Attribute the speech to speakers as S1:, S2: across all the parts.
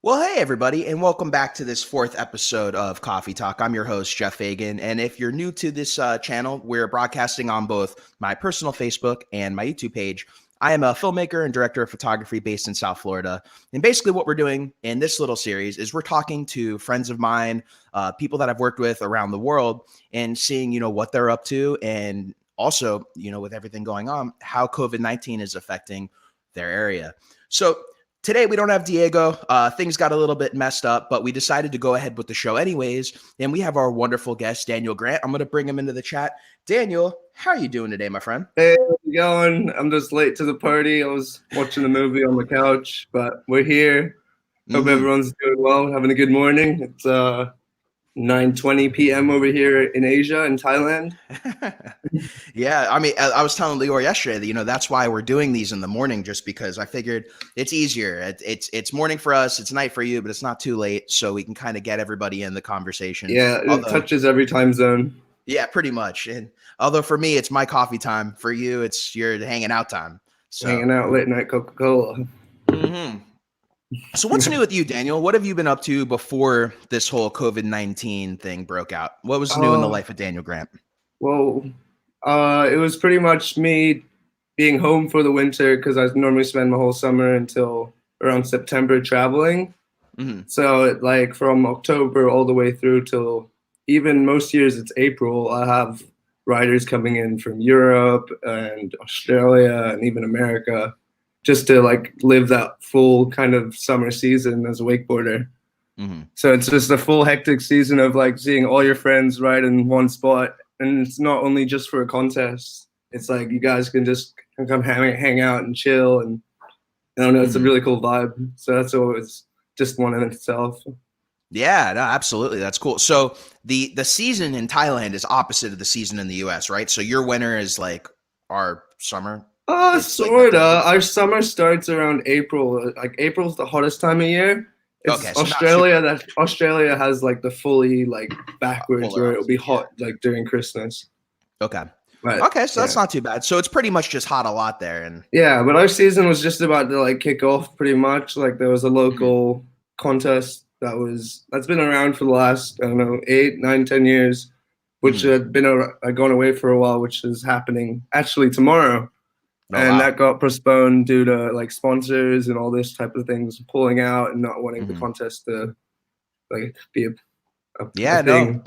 S1: Well, hey, everybody, and welcome back to this fourth episode of Coffee Talk. I'm your host, Jeff Fagan. And if you're new to this channel, we're broadcasting on both my personal Facebook and my YouTube page. I am a filmmaker and director of photography based in South Florida. And basically, what we're doing in this little series is we're talking to friends of mine, people that I've worked with around the world, and seeing, what they're up to. And also, with everything going on, how COVID-19 is affecting their area. So, today, we don't have Diego. Things got a little bit messed up, but we decided to go ahead with the show anyways. And we have our wonderful guest, Daniel Grant. I'm going to bring him into the chat. Daniel, how are you doing today, my friend?
S2: Hey, how's it going? I'm just late to the party. I was watching a movie on the couch, but we're here. Hope everyone's doing well, having a good morning. It's 9:20 p.m. over here in Asia, in Thailand.
S1: Yeah, I mean, I was telling Lior yesterday that, that's why we're doing these in the morning, just because I figured it's easier. It's morning for us, it's night for you, but it's not too late, so we can kind of get everybody in the conversation.
S2: Yeah, it touches every time zone.
S1: Yeah, pretty much. And although for me, it's my coffee time. For you, it's your hanging out time. So
S2: hanging out late night Coca-Cola.
S1: So what's new with you, Daniel? What have you been up to before this whole COVID-19 thing broke out? What was new in the life of Daniel Grant?
S2: Well, it was pretty much me being home for the winter because I normally spend my whole summer until around September traveling. So like from October all the way through till even most years it's April, I have riders coming in from Europe and Australia and even America just to like live that full kind of summer season as a wakeboarder. So it's just a full hectic season of like seeing all your friends ride in one spot. And it's not only just for a contest. It's like you guys can just come hang out and chill. And I don't know, it's a really cool vibe. So that's always just one in itself.
S1: Yeah, no, absolutely. That's cool. So the season in Thailand is opposite of the season in the US, right? So your winter is like our summer.
S2: Sorta. Like our summer starts around April. Like April's the hottest time of year. It's okay, so Australia. Australia has like the fully like backwards where it'll be hot like during Christmas.
S1: Okay. Right. Okay, so that's not too bad. So it's pretty much just hot a lot there, and
S2: yeah. But our season was just about to like kick off pretty much. Like there was a local contest that's been around for the last 8, 9, 10 years, which had been gone away for a while, which is happening actually tomorrow. That got postponed due to like sponsors and all this type of things pulling out and not wanting the contest to like be a thing.
S1: No,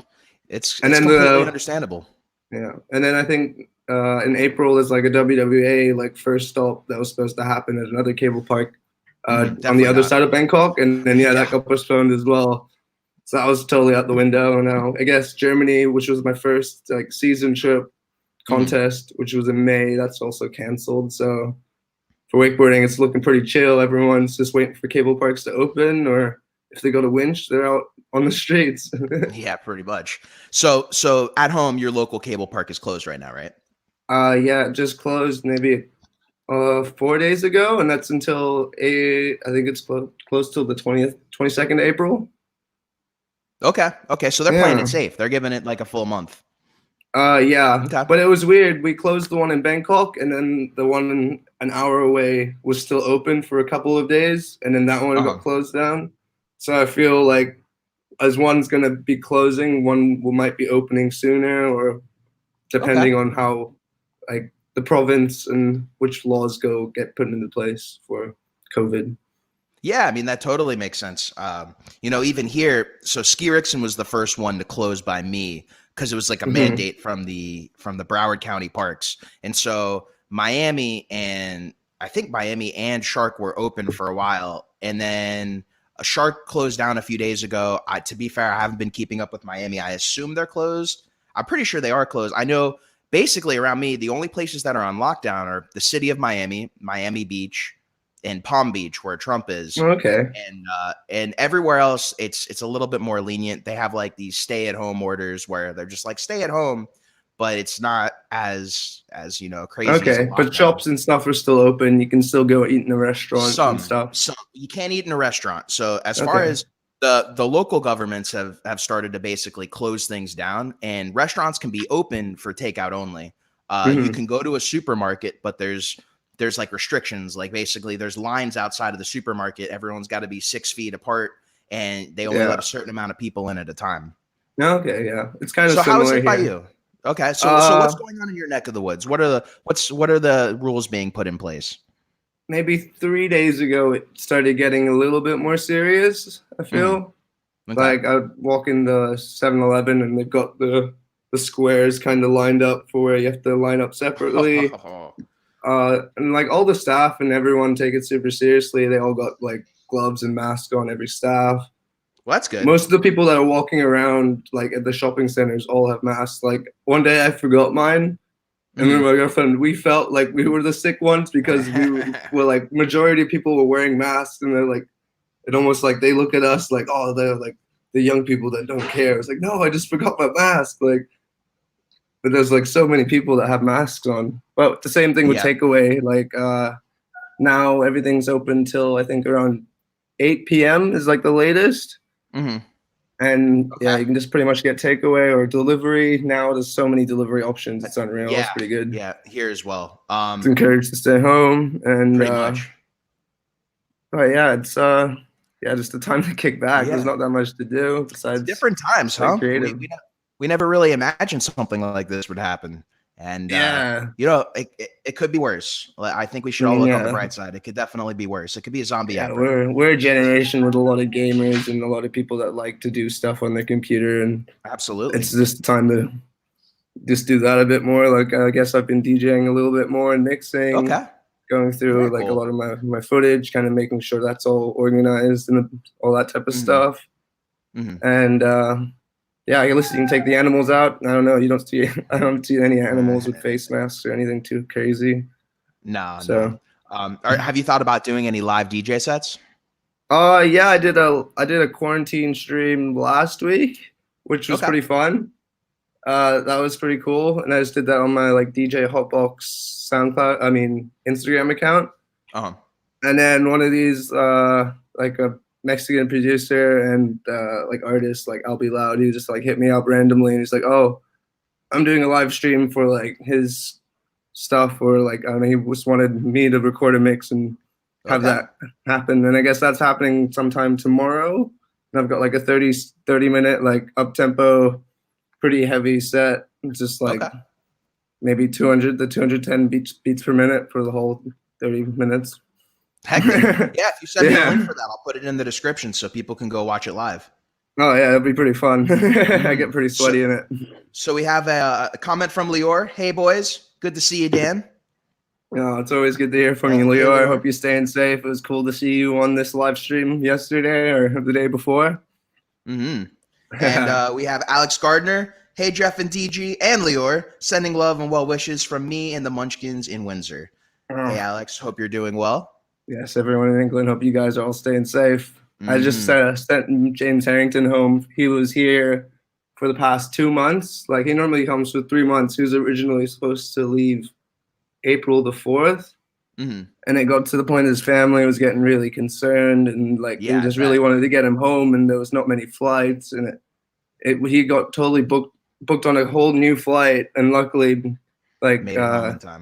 S1: it's completely understandable.
S2: Yeah, and then I think in April is like a WWA like first stop that was supposed to happen at another cable park on the other side of Bangkok, and then that got postponed as well. So that was totally out the window. Now I guess Germany, which was my first like season trip contest, which was in May, that's also canceled. So for wakeboarding, it's looking pretty chill. Everyone's just waiting for cable parks to open, or if they go to Winch, they're out on the streets.
S1: Yeah, pretty much. So at home, your local cable park is closed right now, right?
S2: Yeah, it just closed maybe 4 days ago, and that's until I think it's close till the 22nd of April.
S1: Okay, so they're playing it safe. They're giving it like a full month.
S2: Yeah, okay. But it was weird. We closed the one in Bangkok, and then the one an hour away was still open for a couple of days, and then that one got closed down. So I feel like as one's going to be closing, one might be opening sooner, or depending on how like the province and which laws get put into place for COVID.
S1: Yeah, I mean, that totally makes sense. Even here, so Ski Erickson was the first one to close by me, because it was like a mandate from the Broward County parks. And so Miami and Shark were open for a while. And then a Shark closed down a few days ago. To be fair, I haven't been keeping up with Miami. I assume they're closed. I'm pretty sure they are closed. I know basically around me, the only places that are on lockdown are the city of Miami, Miami Beach, and Palm Beach, where Trump is.
S2: Okay.
S1: And everywhere else, it's a little bit more lenient. They have like these stay-at-home orders where they're just like stay at home, but it's not as crazy.
S2: Okay, but shops and stuff are still open. You can still go eat in a restaurant and stuff.
S1: Some you can't eat in a restaurant. So as far as the local governments have started to basically close things down, and restaurants can be open for takeout only. You can go to a supermarket, but there's there's like restrictions. Like basically there's lines outside of the supermarket. Everyone's got to be 6 feet apart, and they only let a certain amount of people in at a time.
S2: Okay, yeah, it's kind of
S1: So
S2: similar
S1: how is it by
S2: here.
S1: you? Okay, so what's going on in your neck of the woods? What are the rules being put in place?
S2: Maybe 3 days ago, it started getting a little bit more serious, I feel.
S1: Okay.
S2: Like I would walk in the 7-Eleven and they've got the squares kind of lined up for where you have to line up separately. And like all the staff and everyone take it super seriously. They all got like gloves and masks on, every staff.
S1: Well, that's good.
S2: Most of the people that are walking around like at the shopping centers all have masks. Like one day I forgot mine. And me and my girlfriend, we felt like we were the sick ones because we were like, majority of people were wearing masks, and they're like, it almost like they look at us like, oh, they're like the young people that don't care. It's like, no, I just forgot my mask. Like, but there's like so many people that have masks on. But the same thing with takeaway. Like now everything's open till I think around 8 p.m. is like the latest. And yeah, you can just pretty much get takeaway or delivery. Now there's so many delivery options. It's unreal.
S1: Yeah,
S2: it's pretty good.
S1: Yeah, here as well.
S2: It's encouraged to stay home and
S1: pretty much.
S2: But yeah, it's just the time to kick back. There's not that much to do besides
S1: it's different times, huh?
S2: Creative.
S1: We never really imagined something like this would happen. And you know, it could be worse. I think we should all look on the bright side. It could definitely be worse. It could be a zombie outbreak.
S2: We're a generation with a lot of gamers and a lot of people that like to do stuff on their computer, and
S1: absolutely,
S2: it's just the time to just do that a bit more. Like I guess I've been DJing a little bit more and mixing. Going through a lot of my footage, kind of making sure that's all organized and all that type of stuff. And yeah, I guess you can take the animals out. I don't know. I don't see any animals with face masks or anything too crazy.
S1: No. So, have you thought about doing any live DJ sets?
S2: Yeah, I did a quarantine stream last week, which was pretty fun. That was pretty cool, and I just did that on my like DJ Hotbox Instagram account. And then one of these like a Mexican producer and like artist, like I'll Be Loud, he just like hit me up randomly and he's like, oh, I'm doing a live stream for like his stuff, or like I don't know, he just wanted me to record a mix and have that happen. And I guess that's happening sometime tomorrow. And I've got like a 30 minute like up tempo, pretty heavy set. It's just like maybe 210 beats per minute for the whole 30 minutes.
S1: Heck yeah, if you send me a link for that, I'll put it in the description so people can go watch it live.
S2: Oh yeah, it'd be pretty fun. I get pretty sweaty in it.
S1: So we have a comment from Lior. Hey boys, good to see you, Dan.
S2: Oh, it's always good to hear from you, Lior. I hope you're staying safe. It was cool to see you on this live stream yesterday or the day before.
S1: And we have Alex Gardner. Hey Jeff and DG and Lior, sending love and well wishes from me and the Munchkins in Windsor. Hey Alex, hope you're doing well.
S2: Yes, everyone in England, hope you guys are all staying safe. I just sent James Harrington home. He was here for the past 2 months. Like, he normally comes for 3 months. He was originally supposed to leave April the 4th. And it got to the point his family was getting really concerned, and like he just really wanted to get him home, and there was not many flights, and he got totally booked on a whole new flight, and luckily like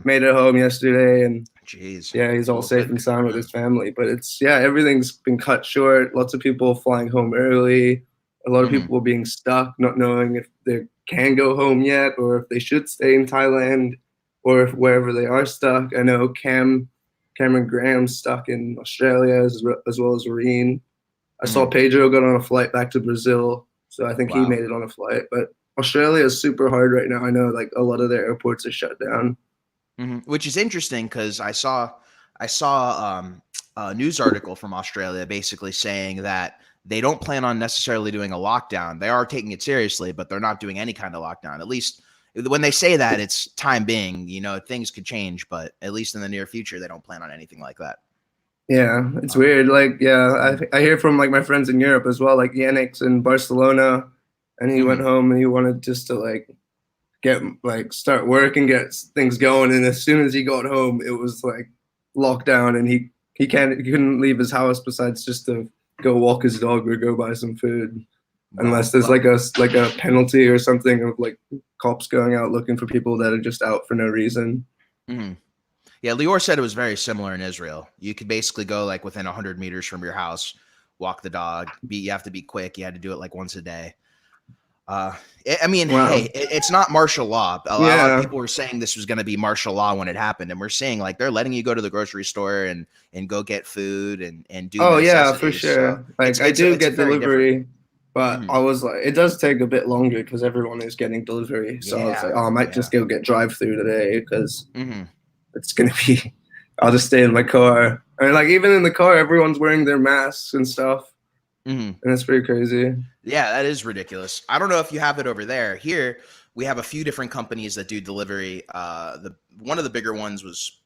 S2: made it home yesterday, and he's all safe and sound with his family. But everything's been cut short. Lots of people flying home early. A lot of people are being stuck, not knowing if they can go home yet, or if they should stay in Thailand, or if wherever they are stuck. I know Cameron Graham's stuck in Australia as well as Reen. I saw Pedro got on a flight back to Brazil, so I think he made it on a flight. But Australia is super hard right now. I know like a lot of their airports are shut down.
S1: Which is interesting because I saw a news article from Australia basically saying that they don't plan on necessarily doing a lockdown. They are taking it seriously, but they're not doing any kind of lockdown. At least when they say that, it's time being. You know, things could change, but at least in the near future, they don't plan on anything like that.
S2: Yeah, it's weird. Like, I hear from like my friends in Europe as well, like Yannick's in Barcelona, and he went home and he wanted just to like start work and get things going. And as soon as he got home, it was like lockdown, and he couldn't leave his house besides just to go walk his dog or go buy some food, unless there's like a penalty or something of like cops going out looking for people that are just out for no reason.
S1: Yeah, Lior said it was very similar in Israel. You could basically go like within 100 meters from your house, walk the dog. You have to be quick. You had to do it like once a day. I mean,
S2: Wow.
S1: hey, it's not martial law. A lot of
S2: Yeah.
S1: people were saying this was going to be martial law when it happened, and we're seeing like they're letting you go to the grocery store and go get food and do
S2: Oh yeah, for
S1: necessities. So
S2: sure. Like I do
S1: it's a
S2: get
S1: very different.
S2: delivery, but
S1: Mhm.
S2: I was like, it does take a bit longer because everyone is getting delivery. So I was like,
S1: Yeah,
S2: oh, I might
S1: yeah.
S2: just go get drive through today because
S1: Hmm.
S2: it's gonna be. I'll just stay in my car, and like even in the car, everyone's wearing their masks and stuff,
S1: Hmm.
S2: and it's pretty crazy.
S1: Yeah, that is ridiculous. I don't know if you have it over there. Here, we have a few different companies that do delivery. The one of the bigger ones was,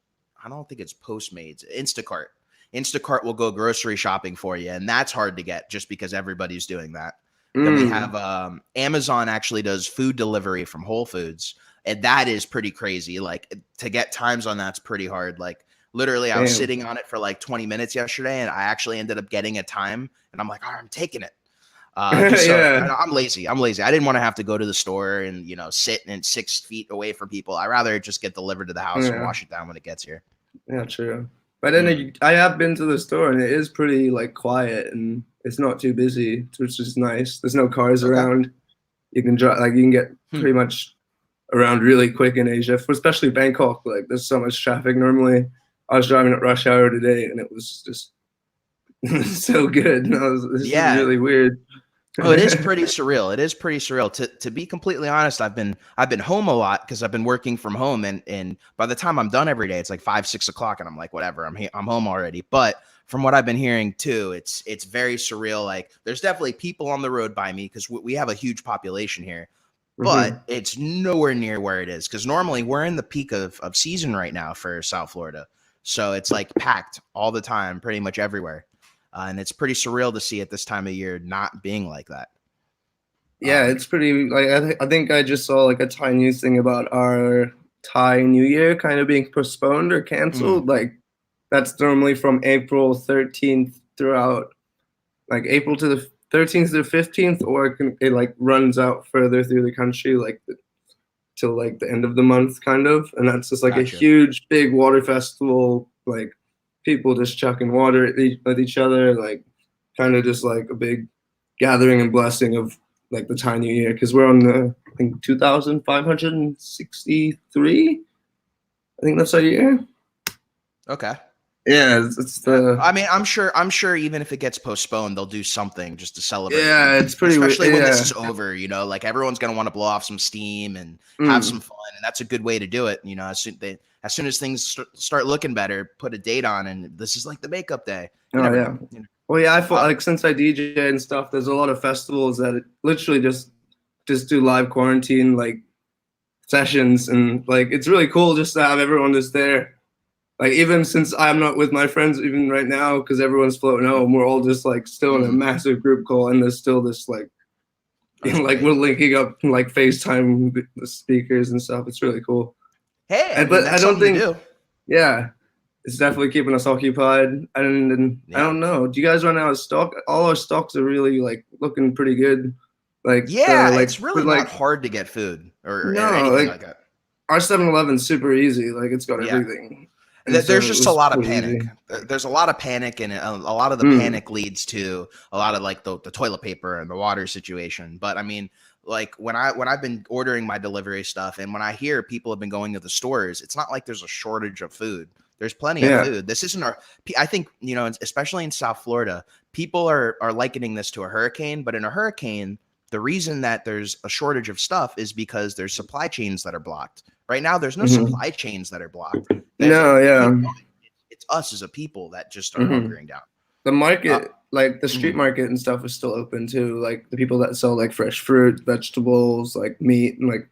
S1: I don't think it's Postmates, Instacart. Instacart will go grocery shopping for you, and that's hard to get just because everybody's doing that. Then we
S2: Mm,
S1: have Amazon actually does food delivery from Whole Foods, and that is pretty crazy. Like to get times on that's pretty hard. Like literally, I was
S2: damn.
S1: sitting on it for like 20 minutes yesterday, and I actually ended up getting a time, and I'm like, oh, I'm taking it. Just so
S2: Yeah.
S1: I'm lazy. I'm lazy. I didn't want to have to go to the store and sit and 6 feet away from people. I rather just get delivered to the house and
S2: Yeah.
S1: wash it down when it gets here.
S2: Yeah. True. But then
S1: Mm.
S2: I have been to the store and it is pretty like quiet and it's not too busy, which is nice. There's no cars
S1: Okay.
S2: around. You can drive, like you can get
S1: Hmm.
S2: pretty much around really quick in Asia, especially Bangkok. Like there's so much traffic normally. I was driving at rush hour today and it was just so good. And this is
S1: Yeah.
S2: really weird.
S1: Oh, it is pretty surreal. It is pretty surreal. To be completely honest, I've been home a lot because I've been working from home, and by the time I'm done every day, it's like 5, 6 o'clock, and I'm like, whatever, I'm home already. But from what I've been hearing too, it's very surreal. Like there's definitely people on the road by me because we have a huge population here,
S2: Hmm.
S1: but it's nowhere near where it is because normally we're in the peak of season right now for South Florida, so it's like packed all the time, pretty much everywhere. And it's pretty surreal to see at this time of year not being like that.
S2: Yeah,
S1: Um,
S2: it's pretty like I think I just saw like a Thai news thing about our Thai New Year kind of being postponed or
S1: mhm,
S2: canceled. Like that's normally from April 13th throughout like April to the 13th to the 15th, or it like runs out further through the country like till like the end of the month kind of, and that's just like a
S1: gotcha.
S2: huge big water festival, like people just chucking water at each other, like kind of just like a big gathering and blessing of like the Thai New Year because we're on the I think 2,563. I think that's our year.
S1: Okay.
S2: Yeah, it's the
S1: I mean, I'm sure even if it gets postponed, they'll do something just to celebrate,
S2: yeah, it's pretty weird.
S1: especially when this
S2: Yeah.
S1: is over. Like everyone's gonna want to blow off some steam and have some
S2: Mm.
S1: fun, and that's a good way to do it. As soon as things start looking better, put a date on, and this is like the makeup day. You
S2: Oh
S1: never know.
S2: yeah. Well, yeah, I feel
S1: Uh,
S2: like since I DJ and stuff, there's a lot of festivals that literally just do live quarantine like sessions, and like it's really cool just to have everyone just there. Like even since I'm not with my friends even right now because everyone's floating home, we're all just like still in a
S1: mm,
S2: massive group call, and there's still this like
S1: that's
S2: like
S1: great.
S2: we're linking up like FaceTime the speakers and stuff. It's really cool.
S1: Hey, I
S2: And
S1: mean
S2: but I
S1: that's
S2: don't
S1: something to
S2: think
S1: do.
S2: yeah, it's definitely keeping us occupied. And I
S1: Yeah.
S2: don't know. Do you guys run out of stock? All our stocks are really like looking pretty good. Like the
S1: Yeah, it's
S2: but
S1: really not
S2: like
S1: hard to get food or
S2: no,
S1: anything
S2: like
S1: like that.
S2: our 7-Eleven's super easy. Like it's got
S1: Yeah.
S2: everything, and
S1: There's
S2: so it
S1: just a
S2: was
S1: lot of
S2: pretty
S1: panic.
S2: easy.
S1: There's a lot of panic, and a lot of the
S2: Mm,
S1: panic leads to a lot of like the toilet paper and the water situation. But I mean, like when I've been ordering my delivery stuff, and when I hear people have been going to the stores, it's not like there's a shortage of food. There's plenty of
S2: yeah.
S1: food. This isn't our. I think especially in South Florida, people are likening this to a hurricane. But in a hurricane, the reason that there's a shortage of stuff is because there's supply chains that are blocked. Right now, there's no
S2: Hmm.
S1: supply chains that are blocked.
S2: No,
S1: It
S2: yeah.
S1: keep going. It's us as a people that just are
S2: Hmm.
S1: hunkering down.
S2: The
S1: Uh,
S2: market, like the street
S1: mhm.
S2: market and stuff, is still open too. Like the people that sell like fresh fruit, vegetables, like meat, and like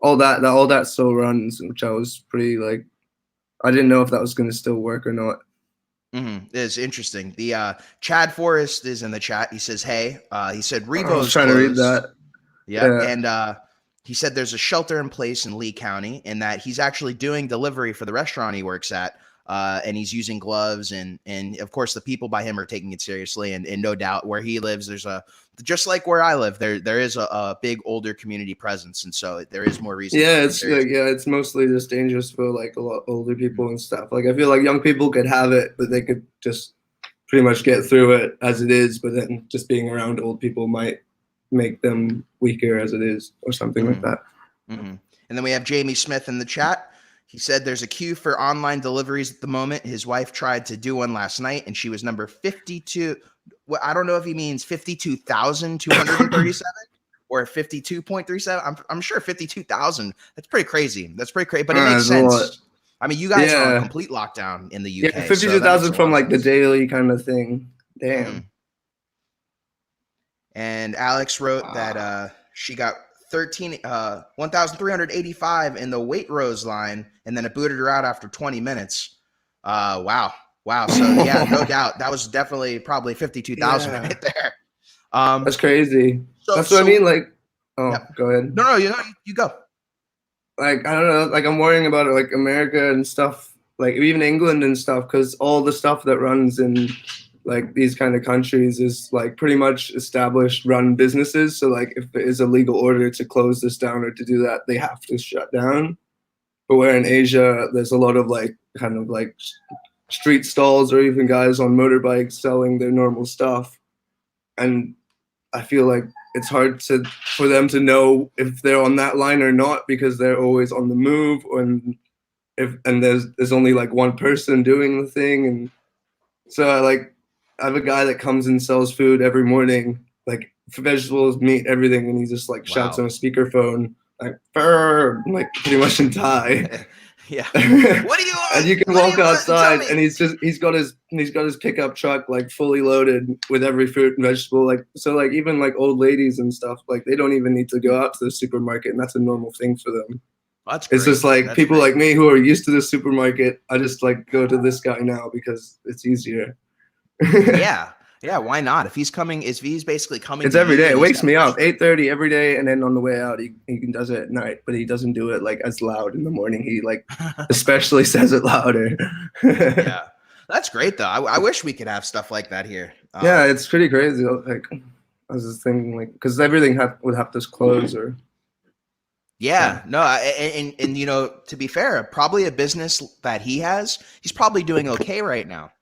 S2: all that still runs, which I was pretty like I didn't know if that was gonna still work or not.
S1: It's interesting. The Chad Forrest is in the chat. He says, "Hey," he said,
S2: I was
S1: "Revo's
S2: trying to read
S1: closed."
S2: that.
S1: Yep,
S2: Yeah.
S1: and he said there's a shelter in place in Lee County, and that he's actually doing delivery for the restaurant he works at. and he's using gloves, and of course the people by him are taking it seriously, and no doubt where he lives, there's just like where I live, there is a big older community presence, and so there is more reason.
S2: Yeah, it's mostly just dangerous for like a lot older people and stuff. Like I feel like young people could have it, but they could just pretty much get through it as it is, but then just being around old people might make them weaker as it is, or something like that.
S1: And then we have Jamie Smith in the chat. He said there's a queue for online deliveries at the moment. His wife tried to do one last night, and she was number 52. Well, I don't know if he means 52,237 or 52.37. I'm sure 52,000. That's pretty crazy. That's pretty crazy, but it makes sense. I mean, you guys are on complete lockdown in the UK.
S2: Yeah, 52,000 from like the daily kind of thing. Damn.
S1: And Alex wrote that she got 1,385 in the Waitrose line, and then it booted her out after 20 minutes. Wow. So yeah, no doubt that was definitely probably 52,000 right there.
S2: That's crazy. That's what I mean. Like, go ahead.
S1: No, you go.
S2: Like, I don't know. Like, I'm worrying about it, like America and stuff, like even England and stuff, because all the stuff that runs in like these kind of countries is like pretty much established run businesses. So like if there is a legal order to close this down or to do that, they have to shut down. But where in Asia, there's a lot of like kind of like street stalls or even guys on motorbikes selling their normal stuff. And I feel like it's hard for them to know if they're on that line or not, because they're always on the move, and there's only like one person doing the thing. And so I have a guy that comes and sells food every morning, like vegetables, meat, everything, and he just like shouts on a speakerphone, like "Brr," like pretty much in Thai.
S1: Yeah. What do you want?
S2: And you can walk outside, and he's got his pickup truck like fully loaded with every fruit and vegetable. Like so, like even like old ladies and stuff, like they don't even need to go out to the supermarket, and that's a normal thing for them.
S1: That's great.
S2: It's just like people like me who are used to the supermarket. I just like go to this guy now because it's easier.
S1: Yeah, why not? If he's basically coming,
S2: it's every day. It wakes me up 8:30 every day, and then on the way out he does it at night, but he doesn't do it like as loud in the morning. He like especially says it louder.
S1: Yeah, that's great though. I wish we could have stuff like that here.
S2: Yeah, it's pretty crazy. Like I was just thinking, like, because everything would have to close or.
S1: Yeah, no, and you know, to be fair, probably a business that he's probably doing okay right now.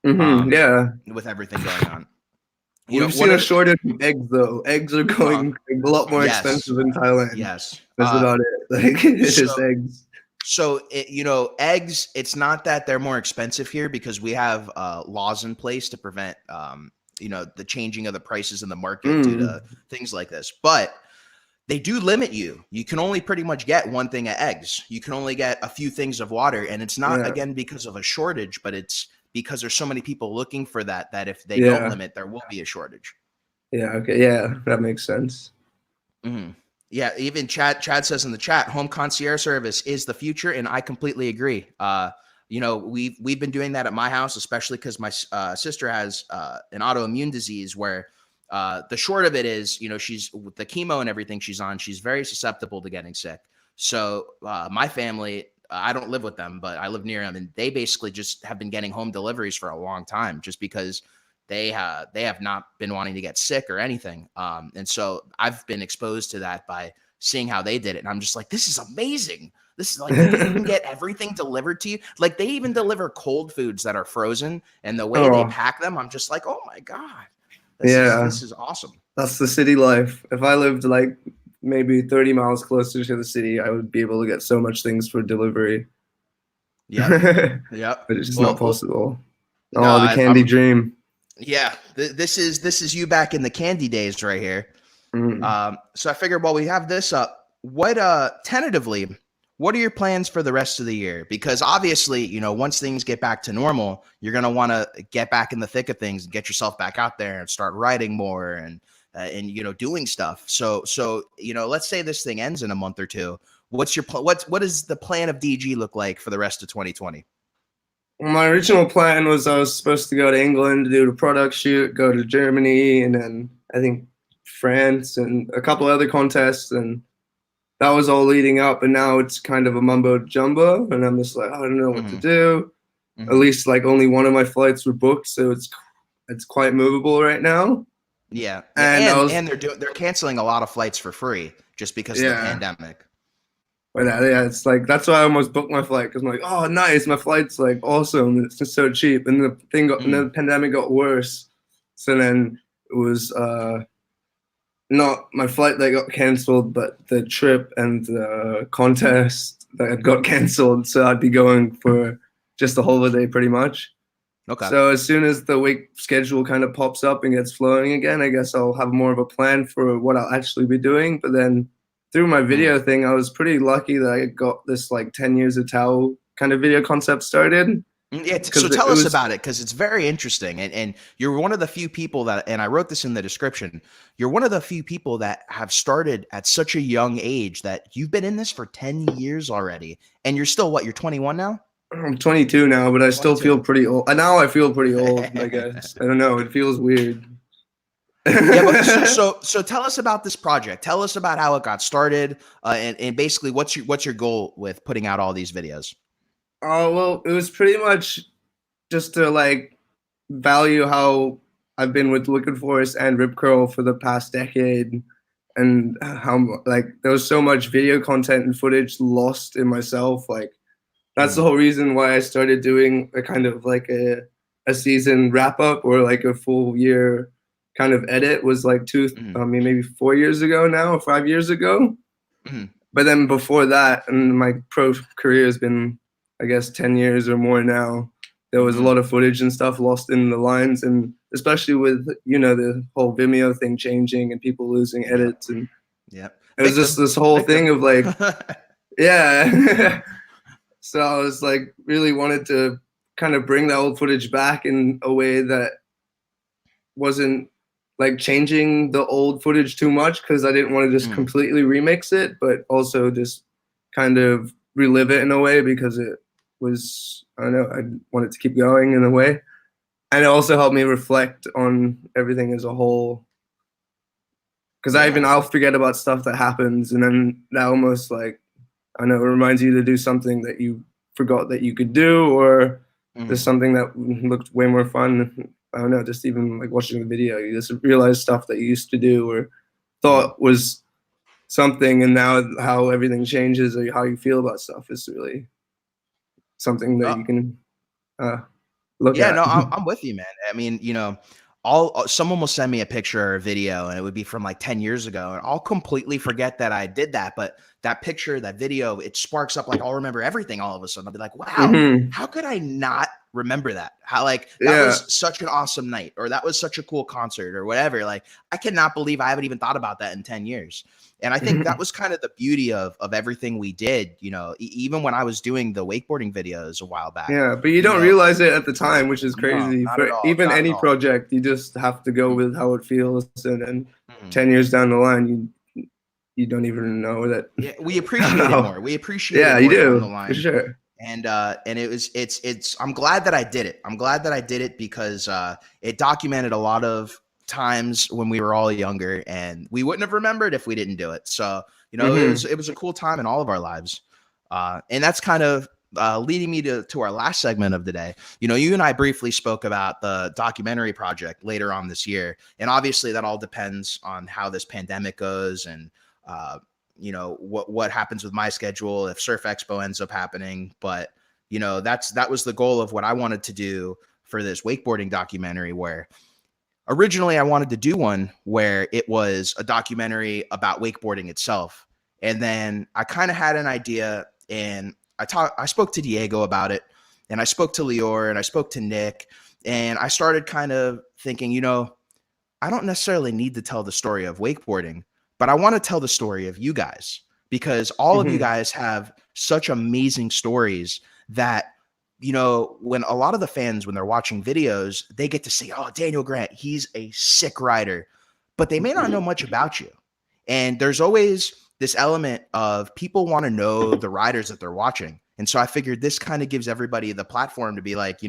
S2: Yeah,
S1: with everything going on.
S2: We've seen a shortage of eggs, though. Eggs are going a lot more expensive in Thailand.
S1: Yes,
S2: that's about it. Like it's just eggs.
S1: So eggs. It's not that they're more expensive here because we have laws in place to prevent the changing of the prices in the market due to things like this. But they do limit you. You can only pretty much get one thing of eggs. You can only get a few things of water, and it's not again because of a shortage, but it's because there's so many people looking for that if they don't limit, there will be a shortage.
S2: Yeah. Okay. Yeah, that makes sense.
S1: Yeah. Even Chad says in the chat, home concierge service is the future, and I completely agree. We've been doing that at my house, especially because my sister has an autoimmune disease where the short of it is, she's with the chemo and everything she's on, she's very susceptible to getting sick. So my family. I don't live with them, but I live near them, and they basically just have been getting home deliveries for a long time, just because they have not been wanting to get sick or anything. And so I've been exposed to that by seeing how they did it, and I'm just like, this is amazing. This is like you can get everything delivered to you. Like they even deliver cold foods that are frozen, and the way they pack them, I'm just like, oh my god, this is awesome.
S2: That's the city life. If I lived like maybe 30 miles closer to the city, I would be able to get so much things for delivery.
S1: Yeah.
S2: But it's just not possible.
S1: The
S2: candy dream.
S1: Yeah. This is you back in the candy days right here. So I figured while we have this up, tentatively, what are your plans for the rest of the year? Because obviously, once things get back to normal, you're going to want to get back in the thick of things and get yourself back out there and start writing more and doing stuff. So let's say this thing ends in a month or two. What's your what does the plan of DG look like for the rest of 2020?
S2: Well, my original plan was I was supposed to go to England to do the product shoot, go to Germany, and then I think France and a couple other contests, and that was all leading up. And now it's kind of a mumbo jumbo, and I'm just like, I don't know what to do. At least like only one of my flights were booked, so it's quite movable right now.
S1: Yeah,
S2: And
S1: they're canceling a lot of flights for free just because of the
S2: yeah.
S1: pandemic.
S2: But yeah, it's like that's why I almost booked my flight because I'm like, oh, nice, my flight's like awesome. It's just so cheap, and and the pandemic got worse. So then it was not my flight that got cancelled, but the trip and the contest that got cancelled. So I'd be going for just a holiday pretty much.
S1: Okay.
S2: So as soon as the week schedule kind of pops up and gets flowing again, I guess I'll have more of a plan for what I'll actually be doing. But then through my video thing, I was pretty lucky that I got this like 10 years of Tao kind of video concept started.
S1: Yeah, so tell us about it, because it's very interesting, and you're one of the few people that, and I wrote this in the description, you're one of the few people that have started at such a young age that you've been in this for 10 years already, and you're still, what, you're 21 now?
S2: I'm 22 now, but I still feel pretty old. Now I feel pretty old, I guess. I don't know. It feels weird.
S1: Yeah, but so tell us about this project. Tell us about how it got started, and basically what's your goal with putting out all these videos?
S2: Oh, well, it was pretty much just to like value how I've been with Liquid Force and Rip Curl for the past decade, and how like there was so much video content and footage lost in myself. Like that's the whole reason why I started doing a kind of like a season wrap up or like a full year kind of edit was like maybe 4 years ago now or 5 years ago. But then before that, and my pro career has been, I guess, 10 years or more now. There was a lot of footage and stuff lost in the lines, and especially with, the whole Vimeo thing changing and people losing edits. And it was just this whole thing of like, yeah. So I was like, really wanted to kind of bring that old footage back in a way that wasn't like changing the old footage too much, because I didn't want to just completely remix it, but also just kind of relive it in a way, because it was, I don't know, I wanted to keep going in a way. And it also helped me reflect on everything as a whole, because I'll forget about stuff that happens, and then that almost like, I don't know, it reminds you to do something that you forgot that you could do, or there's something that looked way more fun. I don't know, just even like watching the video, you just realize stuff that you used to do or thought was something, and now how everything changes or how you feel about stuff is really something that you can look at.
S1: Yeah, no, I'm with you, man. I mean, someone will send me a picture or a video, and it would be from like 10 years ago, and I'll completely forget that I did that. But that picture, that video, it sparks up, like I'll remember everything all of a sudden. I'll be like, wow, how could I not remember that? How like that was such an awesome night, or that was such a cool concert, or whatever. Like I cannot believe I haven't even thought about that in 10 years. And I think that was kind of the beauty of everything we did, even when I was doing the wakeboarding videos a while back.
S2: Yeah, but you don't realize it at the time, which is crazy.
S1: No,
S2: For even any project, you just have to go with how it feels. And then 10 years down the line, you don't even know that.
S1: Yeah, we appreciate it more. We appreciate it more
S2: you do,
S1: down the line.
S2: For sure.
S1: And I'm glad that I did it. I'm glad that I did it because it documented a lot of times when we were all younger, and we wouldn't have remembered if we didn't do it. So, it was a cool time in all of our lives. And that's kind of leading me to our last segment of the day. You and I briefly spoke about the documentary project later on this year. And obviously that all depends on how this pandemic goes, and what happens with my schedule, if Surf Expo ends up happening. But, that was the goal of what I wanted to do for this wakeboarding documentary, where originally I wanted to do one where it was a documentary about wakeboarding itself. And then I kind of had an idea, and I spoke to Diego about it, and I spoke to Lior, and I spoke to Nick, and I started kind of thinking, I don't necessarily need to tell the story of wakeboarding, but I want to tell the story of you guys, because all of you guys have such amazing stories that, when a lot of the fans, when they're watching videos, they get to say, oh, Daniel Grant, he's a sick rider, but they may not know much about you. And there's always this element of people want to know the riders that they're watching. And so I figured this kind of gives everybody the platform to be like,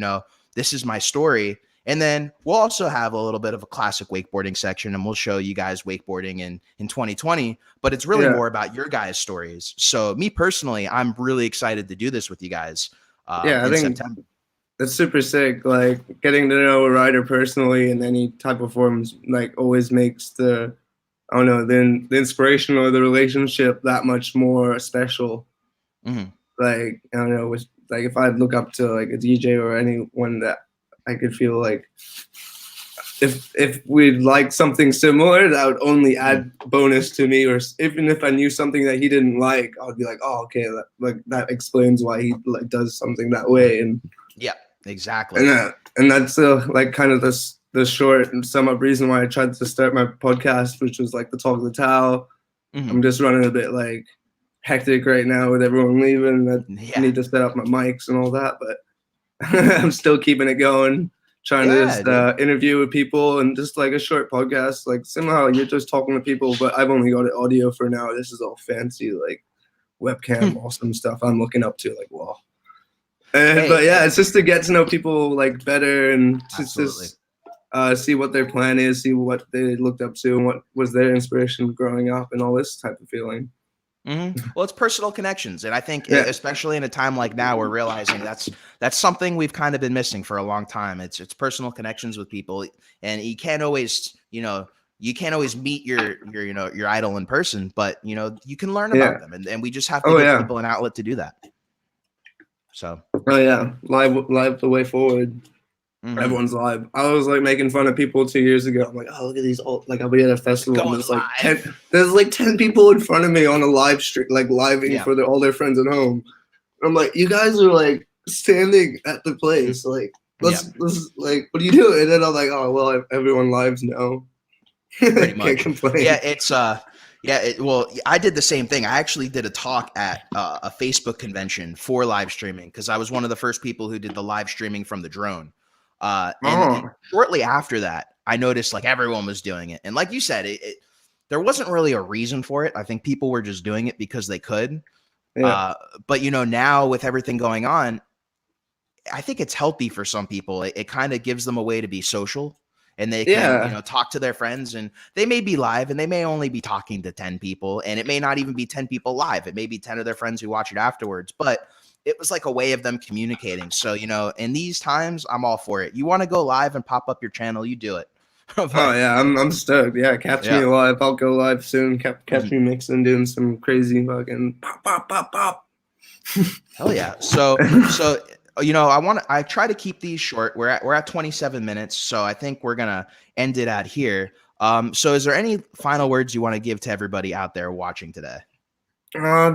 S1: this is my story. And then we'll also have a little bit of a classic wakeboarding section, and we'll show you guys wakeboarding in 2020, but it's really more about your guys' stories. So me personally, I'm really excited to do this with you guys.
S2: I think
S1: September.
S2: It's super sick. Like getting to know a writer personally in any type of forms, like always makes the, I don't know, then the inspiration or the relationship that much more special.
S1: Mm-hmm.
S2: Like, I don't know, like if I look up to like a DJ or anyone that I could feel like if we'd like something similar, that would only add bonus to me. Or even if I knew something that he didn't like, I'd be like, oh, okay, that explains why he like does something that way. And
S1: yeah, exactly.
S2: And that's like kind of the short and sum up reason why I tried to start my podcast, which was like the talk of the towel.
S1: Mm-hmm.
S2: I'm just running a bit like hectic right now with everyone leaving. I need to set up my mics and all that, but I'm still keeping it going. Trying to just interview with people and just like a short podcast. Like somehow you're just talking to people, but I've only got it audio for now. This is all fancy, like webcam, awesome stuff I'm looking up to. Like, wow. But yeah, it's just to get to know people like better and just see what their plan is, see what they looked up to and what was their inspiration growing up and all this type of feeling.
S1: Mm-hmm. Well, it's personal connections. And I think especially in a time like now, we're realizing that's something we've kind of been missing for a long time. It's personal connections with people. And you can't always, meet your idol in person, but you can learn about them and we just have to give people an outlet to do that. So.
S2: Oh yeah. Live the way forward. Mm-hmm. Everyone's live. I was like making fun of people 2 years ago. I'm like, oh, look at these like I'll be at a festival and there's like 10 people in front of me on a live stream, like living for all their friends at home. I'm like, you guys are like standing at the place, like let's like, what are you doing? And then I'm like, oh well, everyone lives now.
S1: Pretty much.
S2: Can't complain.
S1: Yeah, it's well, I did the same thing. I actually did a talk at a Facebook convention for live streaming because I was one of the first people who did the live streaming from the drone. And shortly after that, I noticed like everyone was doing it. And like you said, there wasn't really a reason for it. I think people were just doing it because they could. Yeah. But now with everything going on, I think it's healthy for some people. It kind of gives them a way to be social and they can, talk to their friends and they may be live and they may only be talking to 10 people and it may not even be 10 people live. It may be 10 of their friends who watch it afterwards, but it was like a way of them communicating. So, in these times, I'm all for it. You want to go live and pop up your channel, you do it.
S2: Oh yeah, I'm stoked. Yeah, catch me live. I'll go live soon. Catch me mixing, doing some crazy fucking pop.
S1: Hell yeah. So I try to keep these short. We're at 27 minutes, so I think we're gonna end it at here. So is there any final words you want to give to everybody out there watching today?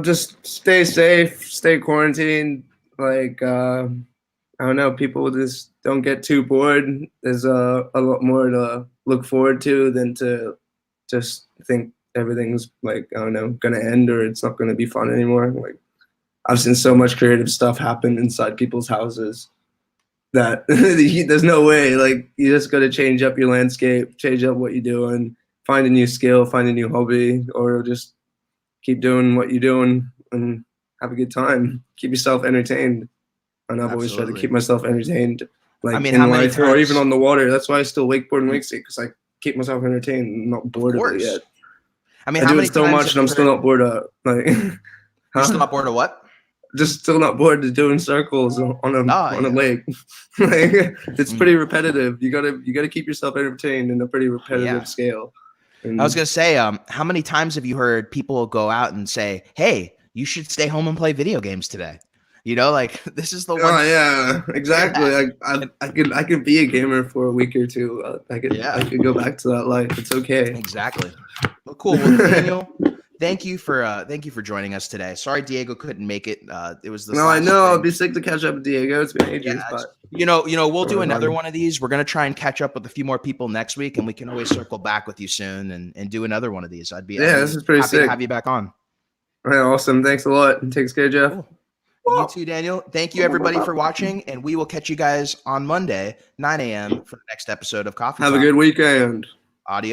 S2: Just stay safe, stay quarantined. Like, I don't know, people just don't get too bored. There's a lot more to look forward to than to just think everything's like, I don't know, gonna end or it's not gonna be fun anymore. Like, I've seen so much creative stuff happen inside people's houses that there's no way. Like, you just gotta change up your landscape, change up what you're doing, find a new skill, find a new hobby, or just keep doing what you're doing and have a good time. Keep yourself entertained. And I've always tried to keep myself entertained, like in life or even on the water. That's why I still wakeboard and wakeskate, because I keep myself entertained and not bored of it yet. I mean, I do it so much and I'm still not bored of like.
S1: You're still not bored of what?
S2: Just still not bored of doing circles on a lake. Like, it's pretty repetitive. You gotta keep yourself entertained in a pretty repetitive scale. And
S1: I was going to say, how many times have you heard people go out and say, hey, you should stay home and play video games today? Like this is the one.
S2: Oh yeah, exactly. I could be a gamer for a week or two. I could go back to that life. It's okay.
S1: Exactly. Well, cool. Well, Daniel, thank you for joining us today. Sorry, Diego couldn't make it. It was the.
S2: No, I know. I'll be sick to catch up with Diego. It's been ages, but
S1: we'll do another one of these. We're gonna try and catch up with a few more people next week, and we can always circle back with you soon and do another one of these.
S2: This is pretty sick
S1: to have you back on.
S2: All right, awesome. Thanks a lot. Take care, Jeff.
S1: Cool. You too, Daniel. Thank you, everybody, for watching, and we will catch you guys on Monday, 9 a.m. for the next episode of Coffee Talk.
S2: Have a good weekend.